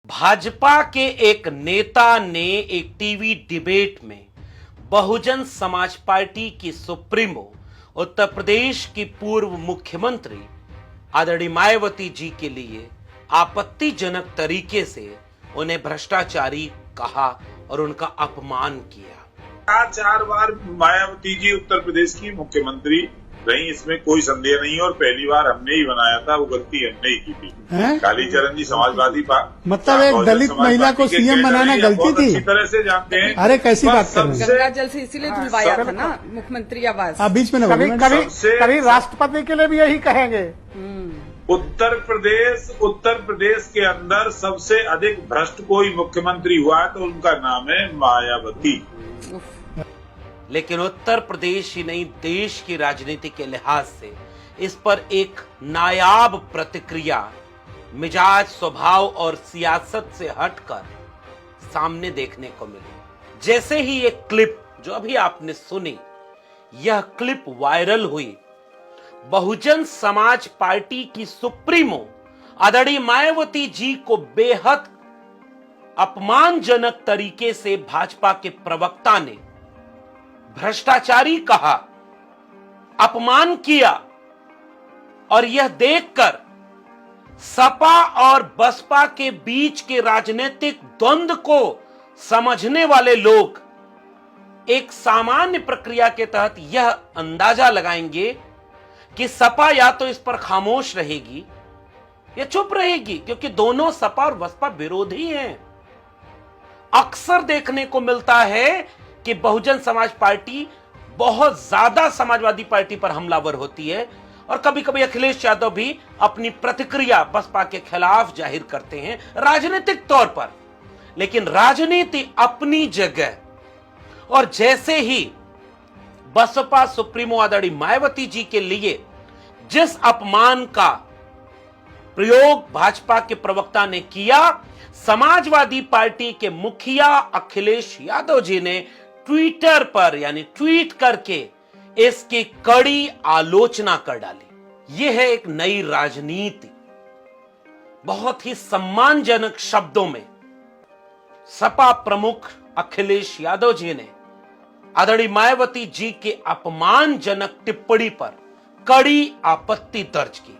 भाजपा के एक नेता ने एक टीवी डिबेट में बहुजन समाज पार्टी की सुप्रीमो उत्तर प्रदेश की पूर्व मुख्यमंत्री आदरणीय मायावती जी के लिए आपत्तिजनक तरीके से उन्हें भ्रष्टाचारी कहा और उनका अपमान किया। 4 बार मायावती जी उत्तर प्रदेश की मुख्यमंत्री रही, इसमें कोई संदेह नहीं। और पहली बार हमने ही बनाया था, वो गलती हमने ही की थी। कालीचरण जी समाजवादी मतलब एक दलित महिला को सीएम बनाना गलती थी, अच्छी तरह से जानते हैं। अरे कैसी बात कर रहे हैं? गंगा जल से इसीलिए धुलवाया था ना मुख्यमंत्री आवास। बीच में कभी राष्ट्रपति के लिए भी यही कहेंगे। उत्तर प्रदेश के अंदर सबसे अधिक भ्रष्ट कोई मुख्यमंत्री हुआ है तो उनका नाम है मायावती। लेकिन उत्तर प्रदेश ही नहीं, देश की राजनीति के लिहाज से इस पर एक नायाब प्रतिक्रिया मिजाज, स्वभाव और सियासत से हटकर सामने देखने को मिली। जैसे ही ये क्लिप जो अभी आपने सुनी, यह क्लिप वायरल हुई, बहुजन समाज पार्टी की सुप्रीमो आदरणीय मायावती जी को बेहद अपमानजनक तरीके से भाजपा के प्रवक्ता ने भ्रष्टाचारी कहा, अपमान किया। और यह देखकर सपा और बसपा के बीच के राजनीतिक द्वंद्व को समझने वाले लोग एक सामान्य प्रक्रिया के तहत यह अंदाजा लगाएंगे कि सपा या तो इस पर खामोश रहेगी या चुप रहेगी, क्योंकि दोनों सपा और बसपा विरोधी हैं। अक्सर देखने को मिलता है कि बहुजन समाज पार्टी बहुत ज्यादा समाजवादी पार्टी पर हमलावर होती है और कभी कभी अखिलेश यादव भी अपनी प्रतिक्रिया बसपा के खिलाफ जाहिर करते हैं राजनीतिक तौर पर। लेकिन राजनीति अपनी जगह, और जैसे ही बसपा सुप्रीमो आदरणीय मायावती जी के लिए जिस अपमान का प्रयोग भाजपा के प्रवक्ता ने किया, समाजवादी पार्टी के मुखिया अखिलेश यादव जी ने ट्विटर पर यानी ट्वीट करके इसकी कड़ी आलोचना कर डाली। यह है एक नई राजनीति। बहुत ही सम्मानजनक शब्दों में सपा प्रमुख अखिलेश यादव जी ने आदरणीय मायावती जी के अपमानजनक टिप्पणी पर कड़ी आपत्ति दर्ज की।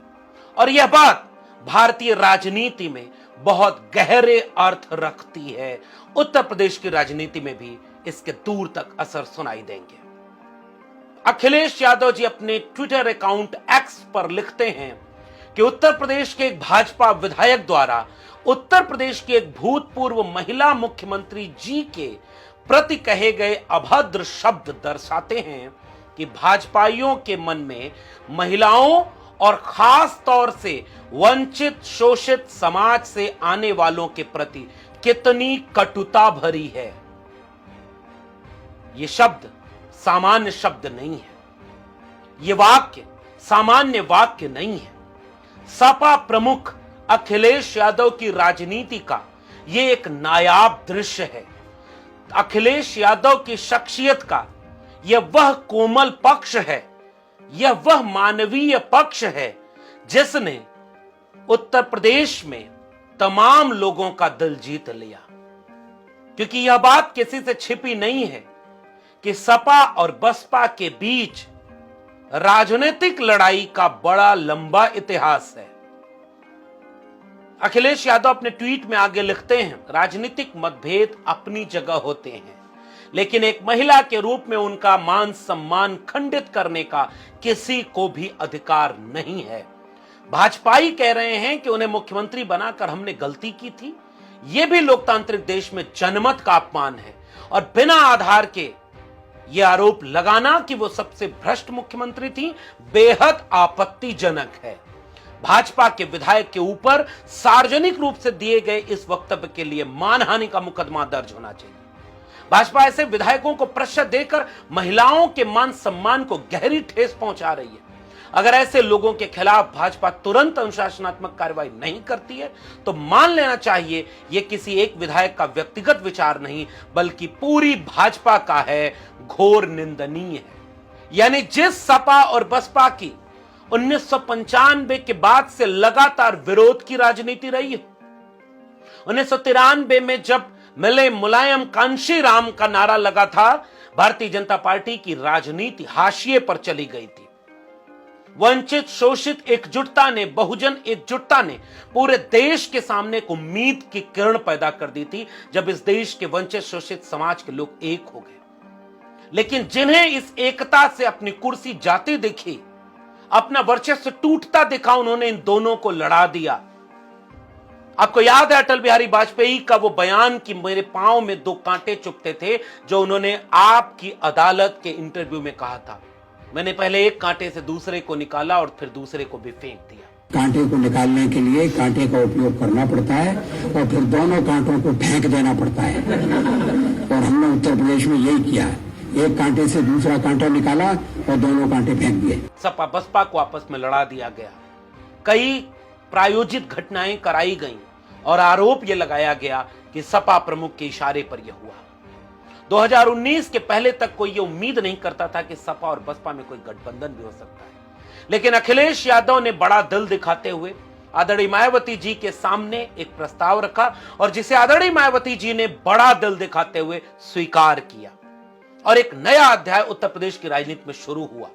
और यह बात भारतीय राजनीति में बहुत गहरे अर्थ रखती है। उत्तर प्रदेश की राजनीति में भी इसके दूर तक असर सुनाई देंगे। अखिलेश यादव जी अपने ट्विटर अकाउंट एक्स पर लिखते हैं कि उत्तर प्रदेश के एक भाजपा विधायक द्वारा उत्तर प्रदेश की एक भूतपूर्व महिला मुख्यमंत्री जी के प्रति कहे गए अभद्र शब्द दर्शाते हैं कि भाजपाइयों के मन में महिलाओं और खास तौर से वंचित शोषित समाज से आने वालों के प्रति कितनी कटुता भरी है। यह शब्द सामान्य शब्द नहीं है, यह वाक्य सामान्य वाक्य नहीं है। सपा प्रमुख अखिलेश यादव की राजनीति का यह एक नायाब दृश्य है। अखिलेश यादव की शख्सियत का यह वह कोमल पक्ष है, यह वह मानवीय पक्ष है जिसने उत्तर प्रदेश में तमाम लोगों का दिल जीत लिया। क्योंकि यह बात किसी से छिपी नहीं है कि सपा और बसपा के बीच राजनीतिक लड़ाई का बड़ा लंबा इतिहास है। अखिलेश यादव अपने ट्वीट में आगे लिखते हैं, राजनीतिक मतभेद अपनी जगह होते हैं, लेकिन एक महिला के रूप में उनका मान सम्मान खंडित करने का किसी को भी अधिकार नहीं है। भाजपाई कह रहे हैं कि उन्हें मुख्यमंत्री बनाकर हमने गलती की थी। यह भी लोकतांत्रिक देश में जनमत का अपमान है और बिना आधार के यह आरोप लगाना कि वो सबसे भ्रष्ट मुख्यमंत्री थी बेहद आपत्तिजनक है। भाजपा के विधायक के ऊपर सार्वजनिक रूप से दिए गए इस वक्तव्य के लिए मानहानि का मुकदमा दर्ज होना चाहिए। भाजपा ऐसे विधायकों को प्रश्रय देकर महिलाओं के मान सम्मान को गहरी ठेस पहुंचा रही है। अगर ऐसे लोगों के खिलाफ भाजपा तुरंत अनुशासनात्मक कार्रवाई नहीं करती है तो मान लेना चाहिए यह किसी एक विधायक का व्यक्तिगत विचार नहीं बल्कि पूरी भाजपा का है, घोर निंदनीय है। यानी जिस सपा और बसपा की 1995 के बाद से लगातार विरोध की राजनीति रही है, 1993 में जब मिले मुलायम कांशीराम का नारा लगा था, भारतीय जनता पार्टी की राजनीति हाशिए पर चली गई थी। वंचित शोषित एकजुटता ने, बहुजन एकजुटता ने पूरे देश के सामने एक उम्मीद की किरण पैदा कर दी थी, जब इस देश के वंचित शोषित समाज के लोग एक हो गए। लेकिन जिन्हें इस एकता से अपनी कुर्सी जाती दिखी, अपना वर्चस्व टूटता दिखा, उन्होंने इन दोनों को लड़ा दिया। आपको याद है अटल बिहारी वाजपेयी का वो बयान कि मेरे पांव में 2 कांटे चुभते थे, जो उन्होंने आपकी अदालत के इंटरव्यू में कहा था। मैंने पहले एक कांटे से दूसरे को निकाला और फिर दूसरे को भी फेंक दिया। कांटे को निकालने के लिए कांटे का उपयोग करना पड़ता है और फिर दोनों कांटों को फेंक देना पड़ता है, और हमने उत्तर प्रदेश में यही किया। एक कांटे से दूसरा कांटा निकाला और दोनों कांटे फेंक दिए। सपा बसपा को आपस में लड़ा दिया गया, कई प्रायोजित घटनाएं कराई गईं और आरोप यह लगाया गया कि सपा प्रमुख के इशारे पर यह हुआ। 2019 के पहले तक कोई ये उम्मीद नहीं करता था कि सपा और बसपा में कोई गठबंधन भी हो सकता है, लेकिन अखिलेश यादव ने बड़ा दिल दिखाते हुए आदरणीय मायावती जी के सामने एक प्रस्ताव रखा, और जिसे आदरणीय मायावती जी ने बड़ा दिल दिखाते हुए स्वीकार किया, और एक नया अध्याय उत्तर प्रदेश की राजनीति में शुरू हुआ।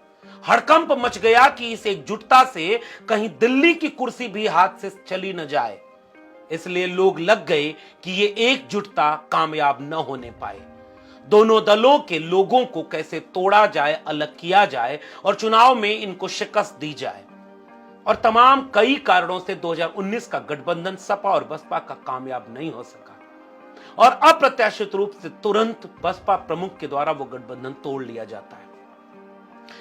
हड़कंप मच गया कि इस एकजुटता से कहीं दिल्ली की कुर्सी भी हाथ से चली न जाए, इसलिए लोग लग गए कि ये एकजुटता कामयाब न होने पाए। दोनों दलों के लोगों को कैसे तोड़ा जाए, अलग किया जाए और चुनाव में इनको शिकस्त दी जाए, और तमाम कई कारणों से 2019 का गठबंधन सपा और बसपा का कामयाब नहीं हो सका, और अप्रत्याशित रूप से तुरंत बसपा प्रमुख के द्वारा वो गठबंधन तोड़ लिया जाता है।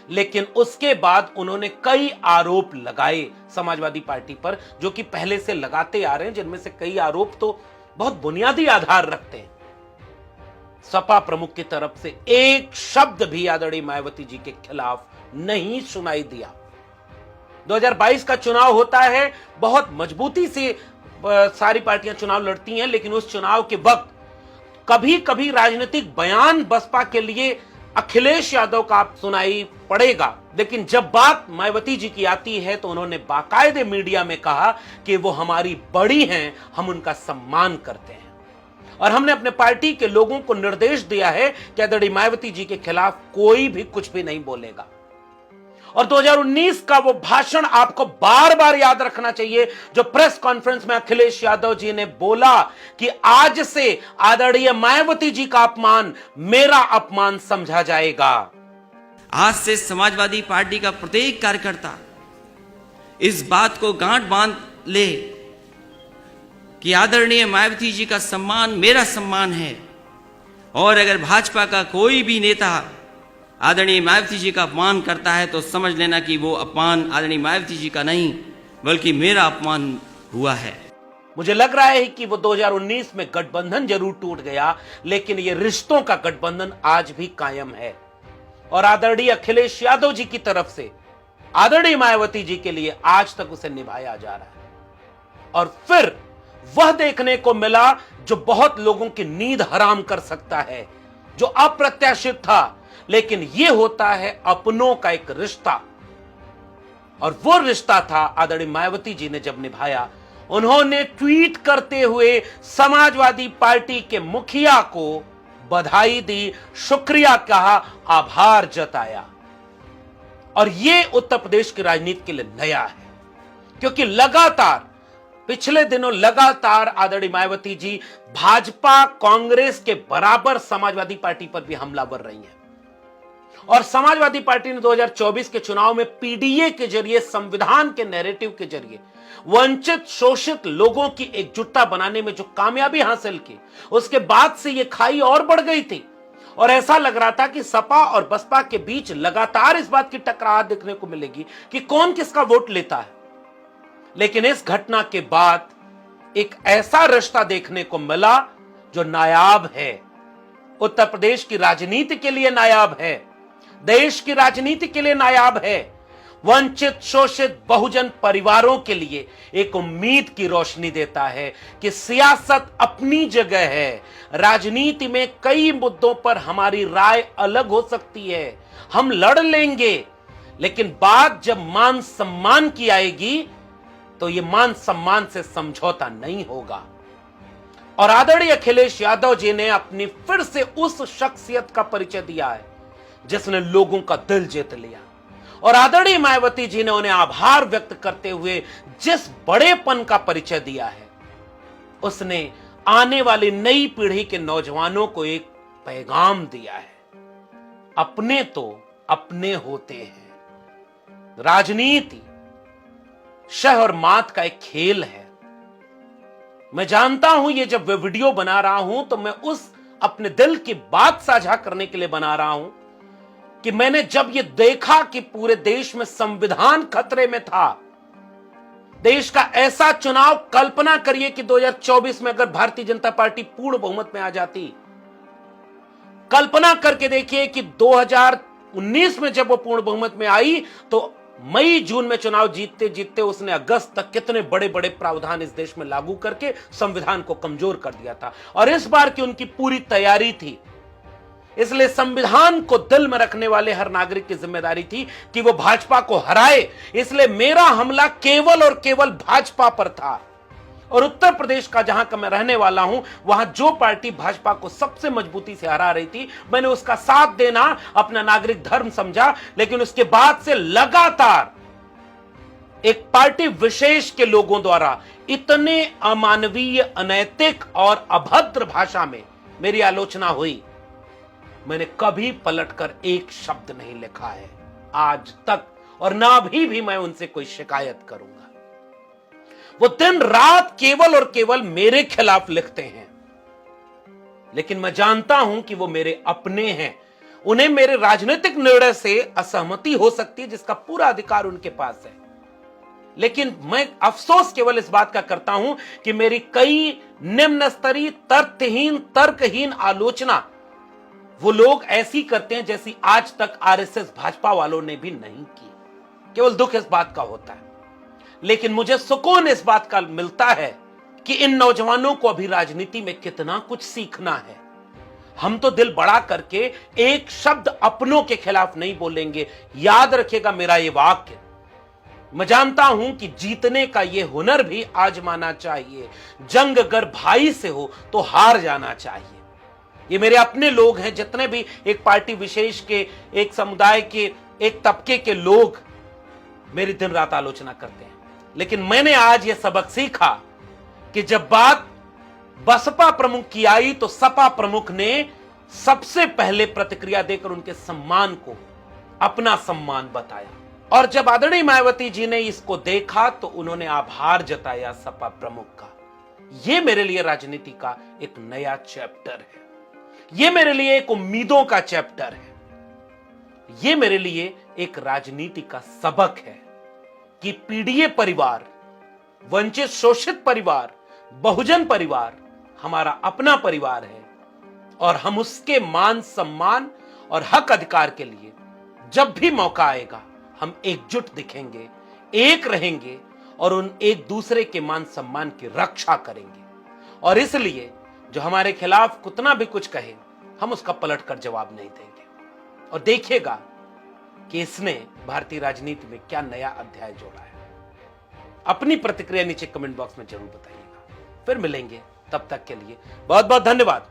लेकिन उसके बाद उन्होंने कई आरोप लगाए समाजवादी पार्टी पर, जो कि पहले से लगाते आ रहे हैं, जिनमें से कई आरोप तो बहुत बुनियादी आधार रखते हैं। सपा प्रमुख की तरफ से एक शब्द भी आदरणीय मायावती जी के खिलाफ नहीं सुनाई दिया। 2022 का चुनाव होता है, बहुत मजबूती से सारी पार्टियां चुनाव लड़ती हैं, लेकिन उस चुनाव के वक्त कभी कभी राजनीतिक बयान बसपा के लिए अखिलेश यादव का आप सुनाई पड़ेगा, लेकिन जब बात मायावती जी की आती है तो उन्होंने बाकायदे मीडिया में कहा कि वो हमारी बड़ी हैं, हम उनका सम्मान करते हैं, और हमने अपने पार्टी के लोगों को निर्देश दिया है कि आदरणीय मायावती जी के खिलाफ कोई भी कुछ भी नहीं बोलेगा। और 2019 का वो भाषण आपको बार बार याद रखना चाहिए, जो प्रेस कॉन्फ्रेंस में अखिलेश यादव जी ने बोला कि आज से आदरणीय मायावती जी का अपमान मेरा अपमान समझा जाएगा। आज से समाजवादी पार्टी का प्रत्येक कार्यकर्ता इस बात को गांठ बांध ले कि आदरणीय मायावती जी का सम्मान मेरा सम्मान है, और अगर भाजपा का कोई भी नेता आदरणीय मायावती जी का अपमान करता है तो समझ लेना कि वो अपमान आदरणीय मायावती जी का नहीं बल्कि मेरा अपमान हुआ है। मुझे लग रहा है कि वो 2019 में गठबंधन जरूर टूट गया, लेकिन ये रिश्तों का गठबंधन आज भी कायम है, और आदरणीय अखिलेश यादव जी की तरफ से आदरणीय मायावती जी के लिए आज तक उसे निभाया जा रहा है। और फिर वह देखने को मिला जो बहुत लोगों की नींद हराम कर सकता है, जो अप्रत्याशित था, लेकिन यह होता है अपनों का एक रिश्ता, और वो रिश्ता था आदरणीय मायावती जी ने जब निभाया। उन्होंने ट्वीट करते हुए समाजवादी पार्टी के मुखिया को बधाई दी, शुक्रिया कहा, आभार जताया, और यह उत्तर प्रदेश की राजनीति के लिए नया है, क्योंकि लगातार पिछले दिनों लगातार आदरणीय मायावती जी भाजपा कांग्रेस के बराबर समाजवादी पार्टी पर भी हमलावर रही हैं, और समाजवादी पार्टी ने 2024 के चुनाव में पीडीए के जरिए, संविधान के नैरेटिव के जरिए वंचित शोषित लोगों की एकजुटता बनाने में जो कामयाबी हासिल की, उसके बाद से यह खाई और बढ़ गई थी, और ऐसा लग रहा था कि सपा और बसपा के बीच लगातार इस बात की टकरार देखने को मिलेगी कि कौन किसका वोट लेता है। लेकिन इस घटना के बाद एक ऐसा रिश्ता देखने को मिला जो नायाब है, उत्तर प्रदेश की राजनीति के लिए नायाब है, देश की राजनीति के लिए नायाब है, वंचित शोषित बहुजन परिवारों के लिए एक उम्मीद की रोशनी देता है कि सियासत अपनी जगह है, राजनीति में कई मुद्दों पर हमारी राय अलग हो सकती है, हम लड़ लेंगे, लेकिन बात जब मान सम्मान की आएगी तो यह मान सम्मान से समझौता नहीं होगा। और आदरणीय अखिलेश यादव जी ने अपनी फिर से उस शख्सियत का परिचय दिया है जिसने लोगों का दिल जीत लिया। और आदरणीय मायावती जी ने उन्हें आभार व्यक्त करते हुए जिस बड़ेपन का परिचय दिया है, उसने आने वाली नई पीढ़ी के नौजवानों को एक पैगाम दिया है, अपने तो अपने होते हैं। राजनीति शह और मात का एक खेल है। मैं जानता हूं ये जब मैं वीडियो बना रहा हूं तो मैं उस अपने दिल की बात साझा करने के लिए बना रहा हूं कि मैंने जब ये देखा कि पूरे देश में संविधान खतरे में था, देश का ऐसा चुनाव, कल्पना करिए कि 2024 में अगर भारतीय जनता पार्टी पूर्ण बहुमत में आ जाती, कल्पना करके देखिए कि 2019 में जब वो पूर्ण बहुमत में आई तो मई जून में चुनाव जीतते जीतते उसने अगस्त तक कितने बड़े बड़े प्रावधान इस देश में लागू करके संविधान को कमजोर कर दिया था। और इस बार की उनकी पूरी तैयारी थी। इसलिए संविधान को दिल में रखने वाले हर नागरिक की जिम्मेदारी थी कि वो भाजपा को हराए। इसलिए मेरा हमला केवल और केवल भाजपा पर था। और उत्तर प्रदेश का जहां का मैं रहने वाला हूं, वहां जो पार्टी भाजपा को सबसे मजबूती से हरा रही थी, मैंने उसका साथ देना अपना नागरिक धर्म समझा। लेकिन उसके बाद से लगातार एक पार्टी विशेष के लोगों द्वारा इतने अमानवीय, अनैतिक और अभद्र भाषा में मेरी आलोचना हुई, मैंने कभी पलटकर एक शब्द नहीं लिखा है आज तक, और ना भी मैं उनसे कोई शिकायत करूंगा। वो दिन रात केवल और केवल मेरे खिलाफ लिखते हैं, लेकिन मैं जानता हूं कि वो मेरे अपने हैं। उन्हें मेरे राजनीतिक निर्णय से असहमति हो सकती है, जिसका पूरा अधिकार उनके पास है, लेकिन मैं अफसोस केवल इस बात का करता हूं कि मेरी कई निम्न स्तरीय, तर्कहीन, तर्कहीन आलोचना वो लोग ऐसी करते हैं जैसी आज तक आरएसएस भाजपा वालों ने भी नहीं की। केवल दुख इस बात का होता है, लेकिन मुझे सुकून इस बात का मिलता है कि इन नौजवानों को अभी राजनीति में कितना कुछ सीखना है। हम तो दिल बड़ा करके एक शब्द अपनों के खिलाफ नहीं बोलेंगे। याद रखिएगा मेरा ये वाक्य। मैं जानता हूं कि जीतने का ये हुनर भी आजमाना चाहिए। जंग अगर भाई से हो तो हार जाना चाहिए। ये मेरे अपने लोग हैं, जितने भी एक पार्टी विशेष के, एक समुदाय के, एक तबके के लोग मेरी दिन रात आलोचना करते हैं। लेकिन मैंने आज यह सबक सीखा कि जब बात बसपा प्रमुख की आई तो सपा प्रमुख ने सबसे पहले प्रतिक्रिया देकर उनके सम्मान को अपना सम्मान बताया। और जब आदरणीय मायावती जी ने इसको देखा तो उन्होंने आभार जताया सपा प्रमुख का। यह मेरे लिए राजनीति का एक नया चैप्टर है। यह मेरे लिए एक उम्मीदों का चैप्टर है। यह मेरे लिए एक राजनीति का सबक है कि पीड़ित परिवार, वंचित शोषित परिवार, बहुजन परिवार हमारा अपना परिवार है, और हम उसके मान सम्मान और हक अधिकार के लिए जब भी मौका आएगा हम एकजुट दिखेंगे, एक रहेंगे और उन एक दूसरे के मान सम्मान की रक्षा करेंगे। और इसलिए जो हमारे खिलाफ कितना भी कुछ कहे, हम उसका पलटकर जवाब नहीं देंगे। और देखिएगा कि इसने भारतीय राजनीति में क्या नया अध्याय जोड़ा है। अपनी प्रतिक्रिया नीचे कमेंट बॉक्स में जरूर बताइएगा। फिर मिलेंगे, तब तक के लिए बहुत बहुत धन्यवाद।